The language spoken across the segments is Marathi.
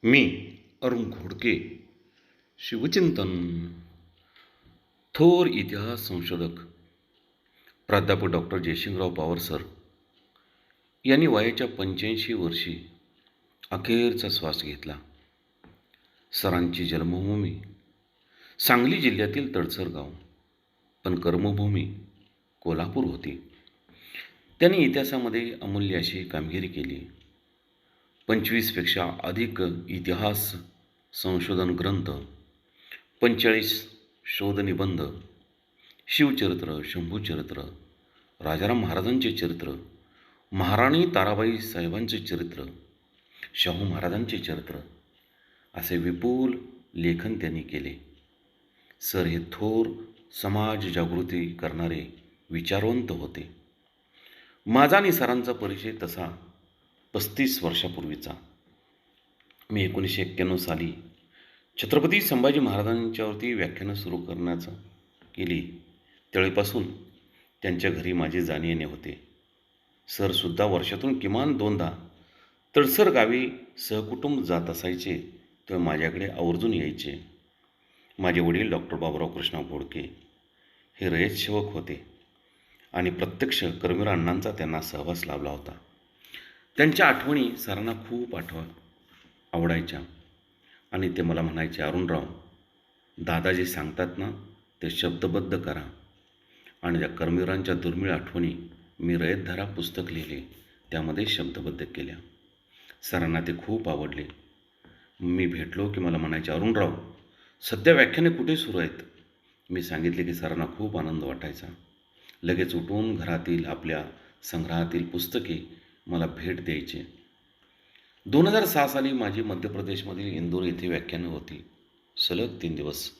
मी अरुण घोडके. शिवचिंतन. थोर इतिहास संशोधक प्राध्यापक डॉक्टर जयसिंगराव पवार सर यांनी वयाच्या 85 वर्षी अखेरचा श्वास घेतला. सरांची जन्मभूमी सांगली जिल्ह्यातील तडसर गाव, पण कर्मभूमी कोल्हापूर होती. त्यांनी इतिहासामध्ये अमूल्य अशी कामगिरी केली. 25पेक्षा अधिक इतिहास संशोधन ग्रंथ, 45 शोधनिबंध, शिवचरित्र, शंभूचरित्र, राजाराम महाराजांचे चरित्र, महाराणी ताराबाई साहेबांचे चरित्र, शाहू महाराजांचे चरित्र असे विपुल लेखन त्यांनी केले. सर हे थोर समाज जागृती करणारे विचारवंत होते. माझा आणि सरांचा परिचय तसा 35 वर्षापूर्वीचा. मी 1991 साली छत्रपती संभाजी महाराजांच्यावरती व्याख्यानं सुरू करण्याचं केली. त्यावेळीपासून त्यांच्या घरी माझे जाणे येणे होते. सरसुद्धा वर्षातून किमान 2दा तडसर गावी सहकुटुंब जात असायचे, तेव्हा माझ्याकडे आवर्जून यायचे. माझे वडील डॉक्टर बाबुराव कृष्णा घोडके हे रयत सेवक होते आणि प्रत्यक्ष कर्मवीर अण्णांचा त्यांना सहवास लाभला होता. त्यांच्या आठवणी सरांना खूप आवडायच्या आणि ते मला म्हणायचे, अरुणराव, दादा जे सांगतात ना ते शब्दबद्ध करा. आणि त्या कर्मवीरांच्या दुर्मिळ आठवणी मी रयतधारा पुस्तक लिहिले, त्यामध्ये शब्दबद्ध केल्या. सरांना ते खूप आवडले. मी भेटलो की मला म्हणायचे, अरुणराव, सध्या व्याख्याने कुठे सुरू आहेत? मी सांगितले की सरांना खूप आनंद वाटायचा. लगेच उठून घरातील आपल्या संग्रहातील पुस्तके मला भेट द्यायचे. 2006 साली माझी मध्य प्रदेशमधील इंदूर येथे व्याख्यानं होती. सलग 3 दिवस.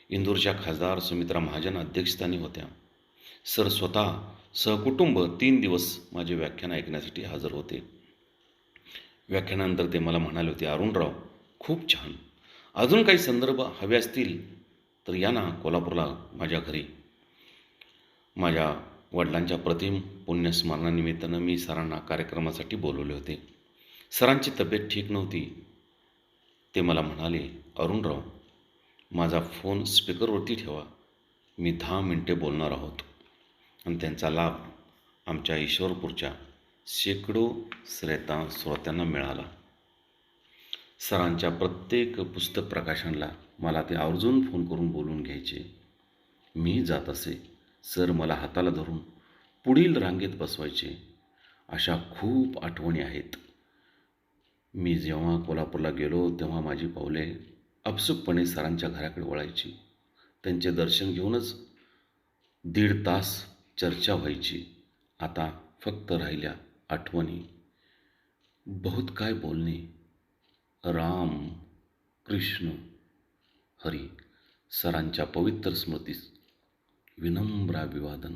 इंदूरच्या खासदार सुमित्रा महाजन अध्यक्षस्थानी होत्या. सर स्वतः सहकुटुंब 3 दिवस माझे व्याख्यान ऐकण्यासाठी हजर होते. व्याख्यानानंतर ते मला म्हणाले होते, अरुणराव, खूप छान. अजून काही संदर्भ हवे असतील तर या ना कोल्हापूरला माझ्या घरी. माझ्या वडिलांच्या प्रतिम पुण्यस्मरणानिमित्तानं मी सरांना कार्यक्रमासाठी बोलवले होते. सरांची तब्येत ठीक नव्हती. ते मला म्हणाले, अरुणराव, माझा फोन स्पीकरवरती ठेवा. मी 10 मिनिटे बोलणार आहोत. आणि त्यांचा लाभ आमच्या ईश्वरपूरच्या शेकडो श्रोत्यांना मिळाला. सरांच्या प्रत्येक पुस्तक प्रकाशनाला मला ते आवर्जून फोन करून बोलून घ्यायचे. मी जात असे. सर मला हाताला धरून पुढील रांगेत बसवायचे. अशा खूप आठवणी आहेत. मी जेव्हा कोल्हापूरला गेलो तेव्हा माझी पावले आपसुकपणे सरांच्या घराकडे वळायची. त्यांचे दर्शन घेऊनच 1.5 तास चर्चा व्हायची. आता फक्त राहिल्या आठवणी. बहुत काय बोलणे. राम, कृष्ण, हरी. सरांच्या पवित्र स्मृतीस विनम्र अभिवादन.